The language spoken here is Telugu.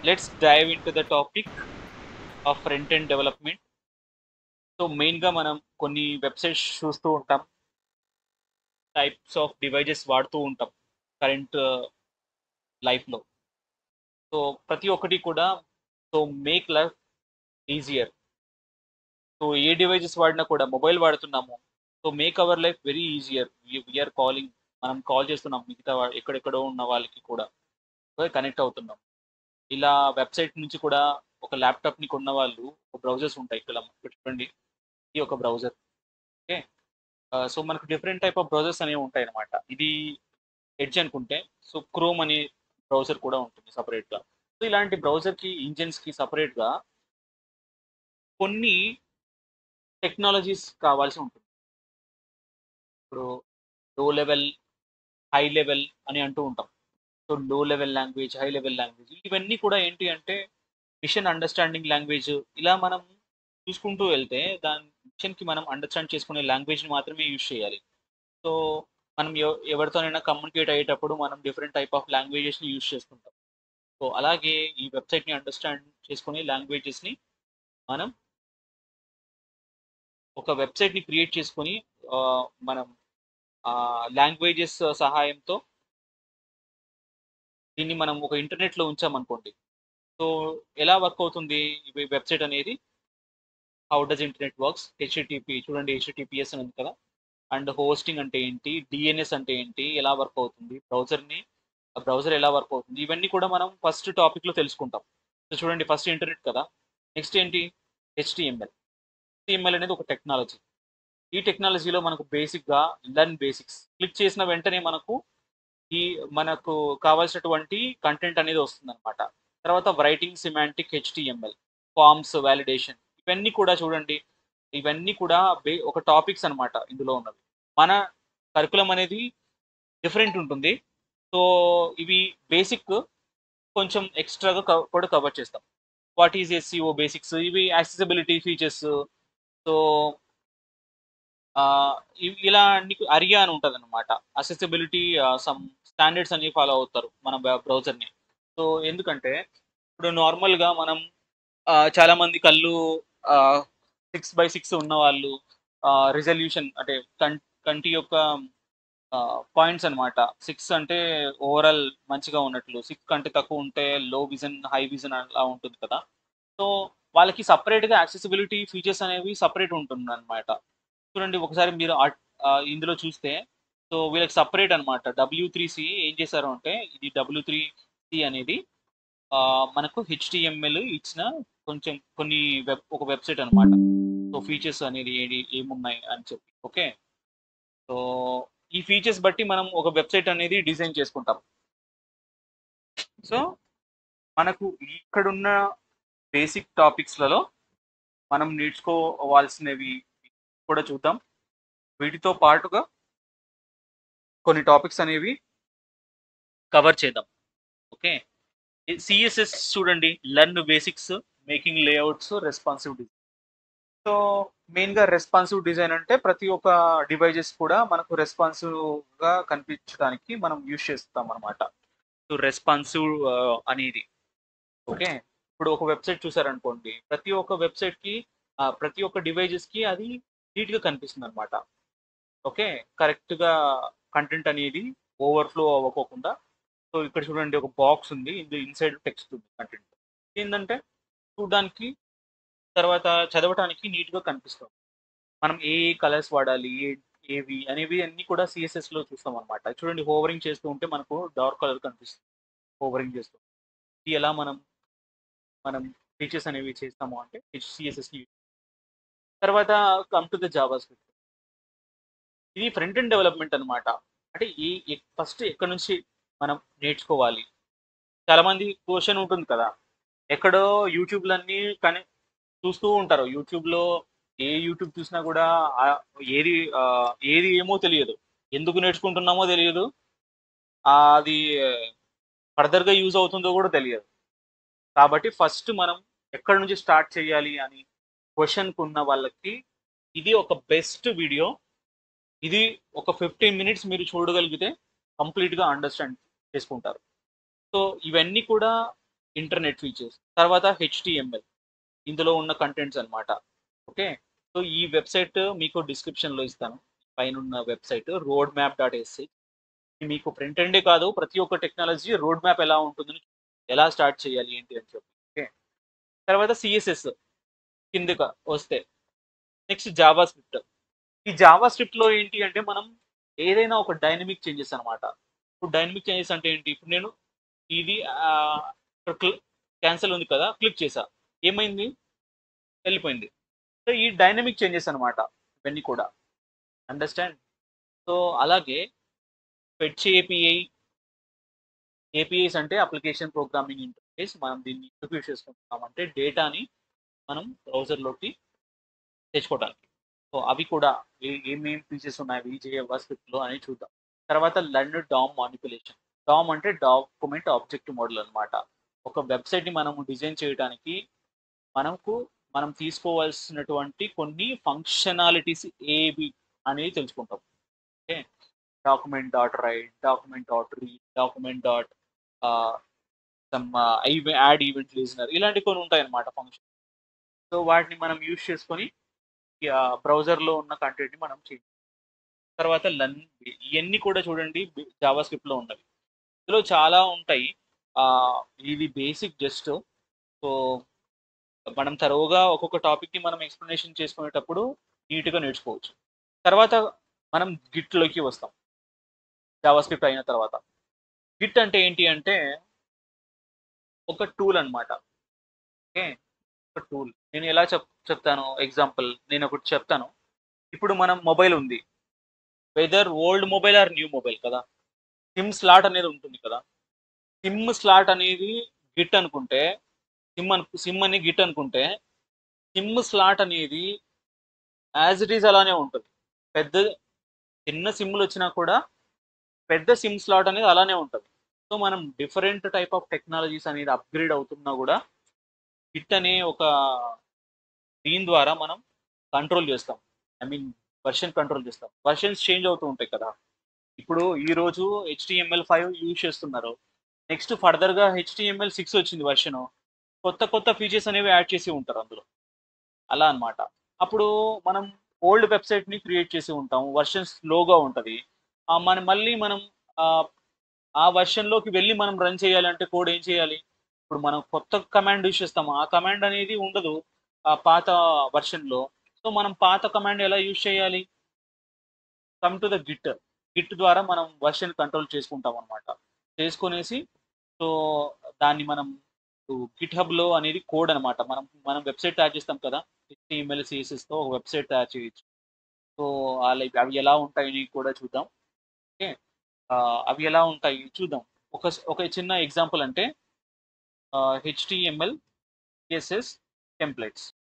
Let's dive into the topic of front end development. So మెయిన్గా మనం కొన్ని వెబ్సైట్స్ చూస్తూ ఉంటాం, టైప్స్ ఆఫ్ డివైజెస్ వాడుతూ ఉంటాం కరెంట్ లైఫ్లో. సో ప్రతి ఒక్కటి కూడా so make life easier. So ఏ డివైజెస్ వాడినా కూడా మొబైల్ వాడుతున్నాము, so make our life very easier. We're calling, మనం కాల్ చేస్తున్నాం మిగతా ఎక్కడెక్కడో ఉన్న వాళ్ళకి కూడా కనెక్ట్ అవుతున్నాం. ఇలా వెబ్సైట్ నుంచి కూడా ఒక ల్యాప్టాప్ని కొన్న వాళ్ళు ఒక బ్రౌజర్స్ ఉంటాయి ఇక్కడ చూడండి. ఇది ఒక బ్రౌజర్. ఓకే, సో మనకు డిఫరెంట్ టైప్ ఆఫ్ బ్రౌజర్స్ అనేవి ఉంటాయి అనమాట. ఇది ఎడ్జ్ అనుకుంటే, సో క్రోమ్ అనే బ్రౌజర్ కూడా ఉంటుంది సపరేట్గా. సో ఇలాంటి బ్రౌజర్కి ఇంజిన్స్కి సపరేట్గా కొన్ని టెక్నాలజీస్ కావాల్సి ఉంటుంది. ఇప్పుడు లో లెవెల్, హై లెవెల్ అని అంటూ ఉంటాం. సో లో level language, high level language, ఇవన్నీ కూడా ఏంటి అంటే మిషన్ అండర్స్టాండింగ్ లాంగ్వేజ్. ఇలా మనం చూసుకుంటూ వెళ్తే దాని మిషన్కి మనం అండర్స్టాండ్ చేసుకునే లాంగ్వేజ్ని మాత్రమే యూజ్ చేయాలి. సో మనం ఎవరితోనైనా కమ్యూనికేట్ అయ్యేటప్పుడు మనం డిఫరెంట్ టైప్ ఆఫ్ లాంగ్వేజెస్ని యూజ్ చేసుకుంటాం. సో అలాగే ఈ వెబ్సైట్ని అండర్స్టాండ్ చేసుకునే లాంగ్వేజెస్ని మనం ఒక వెబ్సైట్ని క్రియేట్ చేసుకొని మనం లాంగ్వేజెస్ సహాయంతో దీన్ని మనం ఒక ఇంటర్నెట్లో ఉంచామనుకోండి. సో ఎలా వర్క్ అవుతుంది ఈ వెబ్సైట్ అనేది? How does internet works? HTTP చూడండి, హెచ్టిటిపిఎస్ అని ఉంది కదా. అండ్ హోస్టింగ్ అంటే ఏంటి, డిఎన్ఎస్ అంటే ఏంటి, ఎలా వర్క్ అవుతుంది, బ్రౌజర్ ఎలా వర్క్ అవుతుంది, ఇవన్నీ కూడా మనం ఫస్ట్ టాపిక్లో తెలుసుకుంటాం. సో చూడండి, ఫస్ట్ ఇంటర్నెట్ కదా. నెక్స్ట్ ఏంటి? హెచ్టిఎంఎల్. హెచ్టిఎంఎల్ అనేది ఒక టెక్నాలజీ. ఈ టెక్నాలజీలో మనకు బేసిక్గా లర్న్ బేసిక్స్ క్లిక్ చేసిన వెంటనే ఈ మనకు కావాల్సినటువంటి కంటెంట్ అనేది వస్తుంది అనమాట. తర్వాత writing semantic HTML, forms validation, ఇవన్నీ కూడా చూడండి. ఇవన్నీ కూడా ఒక టాపిక్స్ అనమాట ఇందులో ఉన్నవి. మన కరికులం అనేది డిఫరెంట్ ఉంటుంది. సో ఇవి బేసిక్, కొంచెం ఎక్స్ట్రాగా కూడా కవర్ చేస్తాం. వాట్ ఈజ్ ఎస్సీఓ బేసిక్స్, ఇవి యాక్సెసిబిలిటీ ఫీచర్స్. సో ఇలా అరియా అని ఉంటుంది అనమాట. అసెసిబిలిటీ సమ్ స్టాండర్డ్స్ అన్ని ఫాలో అవుతారు మన బ్రౌజర్ని. సో ఎందుకంటే ఇప్పుడు నార్మల్గా మనం చాలా మంది కళ్ళు 6x6 ఉన్న వాళ్ళు, రిజల్యూషన్ అంటే కంటి యొక్క పాయింట్స్ అనమాట. 6 అంటే ఓవరాల్ మంచిగా ఉన్నట్లు, 6 కంటే తక్కువ ఉంటే లో విజన్, హై విజన్ అలా ఉంటుంది కదా. సో వాళ్ళకి సపరేట్గా యాక్సెసిబిలిటీ ఫీచర్స్ అనేవి సపరేట్ ఉంటుంది అనమాట. చూడండి ఒకసారి మీరు ఇందులో చూస్తే, సో వీళ్ళకి సపరేట్ అనమాట. W3C ఏం చేశారు అంటే, ఇది W3C అనేది మనకు హెచ్టిఎంఎల్ ఇచ్చిన కొంచెం ఒక వెబ్సైట్ అనమాట. సో ఫీచర్స్ అనేది ఏమున్నాయి అని చెప్పి. ఓకే, సో ఈ ఫీచర్స్ బట్టి మనం ఒక వెబ్సైట్ అనేది డిజైన్ చేసుకుంటాం. సో మనకు ఇక్కడున్న బేసిక్ టాపిక్స్లలో మనం నేర్చుకోవాల్సినవి కూడా చూద్దాం. వీటితో పాటుగా కొన్ని టాపిక్స్ అనేవి కవర్ చేద్దాం. ఓకే, సిఎస్ఎస్ చూడండి, learn basics, making layouts, responsive design. So మెయిన్గా రెస్పాన్సివ్ డిజైన్ అంటే ప్రతి ఒక్క డివైజెస్ కూడా మనకు రెస్పాన్సివ్గా కనిపించడానికి మనం యూజ్ చేస్తాం అనమాట. సో రెస్పాన్సివ్ అనేది. ఓకే, ఇప్పుడు ఒక వెబ్సైట్ చూసారనుకోండి, ప్రతి ఒక్క డివైజెస్కి అది నీట్గా కనిపిస్తుంది అనమాట. ఓకే, కరెక్ట్గా కంటెంట్ అనేది ఓవర్ఫ్లో అవ్వకోకుండా. సో ఇక్కడ చూడండి, ఒక బాక్స్ ఉంది, ఇది ఇన్సైడ్ టెక్స్ట్ ఉంది, కంటెంట్ ఏంటంటే చూడడానికి, తర్వాత చదవటానికి నీట్గా కనిపిస్తుంది. మనం ఏ కలర్స్ వాడాలి, ఏవి అనేవి అన్నీ కూడా సిఎస్ఎస్లో చూస్తాం అనమాట. చూడండి, హోవరింగ్ చేస్తూ ఉంటే మనకు డార్క్ కలర్ కనిపిస్తుంది. హోవరింగ్ చేస్తూ ఇది ఎలా మనం ఫీచర్స్ అనేవి చేస్తాము అంటే సిఎస్ఎస్ని. తర్వాత come to the Java script. ఇది ఫ్రంట్ ఎండ్ డెవలప్మెంట్ అనమాట. అంటే ఫస్ట్ ఎక్కడ నుంచి మనం నేర్చుకోవాలి? చాలా మంది క్వశ్చన్ ఉంటుంది కదా, ఎక్కడో యూట్యూబ్లన్నీ కానీ చూస్తూ ఉంటారు. యూట్యూబ్లో యూట్యూబ్ చూసినా కూడా ఏది ఏది ఏమో తెలియదు, ఎందుకు నేర్చుకుంటున్నామో తెలియదు, అది ఫర్దర్గా యూజ్ అవుతుందో కూడా తెలియదు. కాబట్టి ఫస్ట్ మనం ఎక్కడి నుంచి స్టార్ట్ చేయాలి అని క్వశ్చన్కు ఉన్న వాళ్ళకి ఇది ఒక బెస్ట్ వీడియో. ఇది ఒక 15 మినిట్స్ మీరు చూడగలిగితే కంప్లీట్గా అండర్స్టాండ్ చేసుకుంటారు. సో ఇవన్నీ కూడా ఇంటర్నెట్ ఫీచర్స్, తర్వాత హెచ్టిఎంఎల్, ఇందులో ఉన్న కంటెంట్స్ అన్నమాట. ఓకే. సో ఈ వెబ్సైట్ మీకు డిస్క్రిప్షన్లో ఇస్తాను. పైన ఉన్న website roadmap dot SC. మీకు ఫ్రంట్ ఎండే కాదు, ప్రతి ఒక్క టెక్నాలజీ రోడ్ మ్యాప్ ఎలా ఉంటుందని, ఎలా స్టార్ట్ చేయాలి ఏంటి అని చెప్పి. ఓకే. తర్వాత సిఎస్ఎస్ కిందకి వస్తే నెక్స్ట్ జావా స్క్రిప్ట్. ఈ జావా స్క్రిప్ట్ లో ఏంటి అంటే మనం ఏదైనా ఒక డైనమిక్ చేంజెస్ అన్నమాట. ఇప్పుడు డైనమిక్ చేంజెస్ అంటే ఏంటి? ఇప్పుడు నేను ఇది క్యాన్సిల్ ఉంది కదా, క్లిక్ చేసా, ఏమైంది? వెళ్ళిపోయింది. సో ఈ డైనమిక్ చేంజెస్ అన్నమాట ఇవన్నీ కూడా. అండర్స్టాండ్? సో అలాగే ఫెచ్ ఏపీఐ. ఏపీఐస్ అంటే అప్లికేషన్ ప్రోగ్రామింగ్ ఇంటర్ఫేస్. మనం దీన్ని ఎందుకు యూస్ చేసుకుంటున్నాం అంటే డేటాని మనం బ్రౌజర్లోకి తెచ్చుకోవడానికి. సో అవి కూడా ఏమేమి ఫీచర్స్ ఉన్నాయి విజేఎఫ్ స్క్రిప్ట్లో అని చూద్దాం. తర్వాత లర్న్ డామ్ మానిపులేషన్. డామ్ అంటే డాక్యుమెంట్ ఆబ్జెక్ట్ మోడల్ అన్నమాట. ఒక వెబ్సైట్ని మనము డిజైన్ చేయడానికి మనకు మనం తీసుకోవాల్సినటువంటి కొన్ని ఫంక్షనాలిటీస్ ఏవి అనేది తెలుసుకుంటాం. Okay. Document dot right, document dot read, document dot some add event listener, ఇలాంటి కొన్ని ఉంటాయి అన్నమాట ఫంక్షన్. సో వాటిని మనం యూజ్ చేసుకొని బ్రౌజర్లో ఉన్న కంటెంట్ని మనం చేయాలి. తర్వాత లర్న్, ఇవన్నీ కూడా చూడండి జావా స్క్రిప్ట్లో ఉన్నవి. ఇందులో చాలా ఉంటాయి. ఆ, ఇది బేసిక్ జస్ట్. సో మనం తరువుగా ఒక్కొక్క టాపిక్ని మనం ఎక్స్ప్లెనేషన్ చేసుకునేటప్పుడు నీట్గా నేర్చుకోవచ్చు. తర్వాత మనం గిట్లోకి వస్తాం. జావా స్క్రిప్ట్ అయిన తర్వాత గిట్ అంటే ఏంటి అంటే ఒక టూల్ అన్నమాట. ఓకే. ఒక టూల్. నేను ఎలా చెప్తాను ఎగ్జాంపుల్, నేను ఒకటి చెప్తాను. ఇప్పుడు మనం మొబైల్ ఉంది, whether old mobile or new mobile కదా, సిమ్ స్లాట్ అనేది ఉంటుంది కదా. సిమ్ స్లాట్ అనేది గిట్ అనుకుంటే, సిమ్ అని గిట్ అనుకుంటే, సిమ్ స్లాట్ అనేది యాజ్ ఇట్ ఈజ్ అలానే ఉంటుంది. పెద్ద చిన్న సిమ్లు వచ్చినా కూడా పెద్ద సిమ్ స్లాట్ అనేది అలానే ఉంటుంది. సో మనం డిఫరెంట్ టైప్ ఆఫ్ టెక్నాలజీస్ అనేది అప్గ్రేడ్ అవుతున్నా కూడా గిట్ అనే ఒక దీని ద్వారా మనం కంట్రోల్ చేస్తాం. ఐ మీన్ వర్షన్ కంట్రోల్ చేస్తాం. వర్షన్స్ చేంజ్ అవుతూ ఉంటాయి కదా. ఇప్పుడు ఈ రోజు HTML5 యూజ్ చేస్తున్నారు, నెక్స్ట్ ఫర్దర్గా HTML6 వచ్చింది వర్షన్, కొత్త కొత్త ఫీచర్స్ అనేవి యాడ్ చేసి ఉంటారు అందులో. అలా అన్నమాట. అప్పుడు మనం ఓల్డ్ వెబ్సైట్ని క్రియేట్ చేసి ఉంటాం, వర్షన్ స్లోగా ఉంటుంది. మళ్ళీ మనం ఆ, ఆ వర్షన్లోకి వెళ్ళి మనం రన్ చేయాలంటే కోడ్ ఏం చేయాలి? ఇప్పుడు మనం కొత్త కమాండ్ యూస్ చేస్తాము, ఆ కమాండ్ అనేది ఉండదు ఆ పాత వర్షన్లో. సో మనం పాత కమాండ్ ఎలా యూజ్ చేయాలి? Come to the Git. Git ద్వారా మనం వర్షన్ కంట్రోల్ చేసుకుంటాం అనమాట. చేసుకునేసి సో దాన్ని మనం గిట్ హబ్లో అనేది కోడ్ అనమాట. మనం మనం వెబ్సైట్ తయారు చేస్తాం కదా, HTML CSSతో ఒక వెబ్సైట్ తయారు చేయొచ్చు. సో అవి ఎలా ఉంటాయని కూడా చూద్దాం. ఓకే. అవి ఎలా ఉంటాయి చూద్దాం. ఒక ఒక చిన్న ఎగ్జాంపుల్ అంటే HTML CSS టెంప్లెట్స్.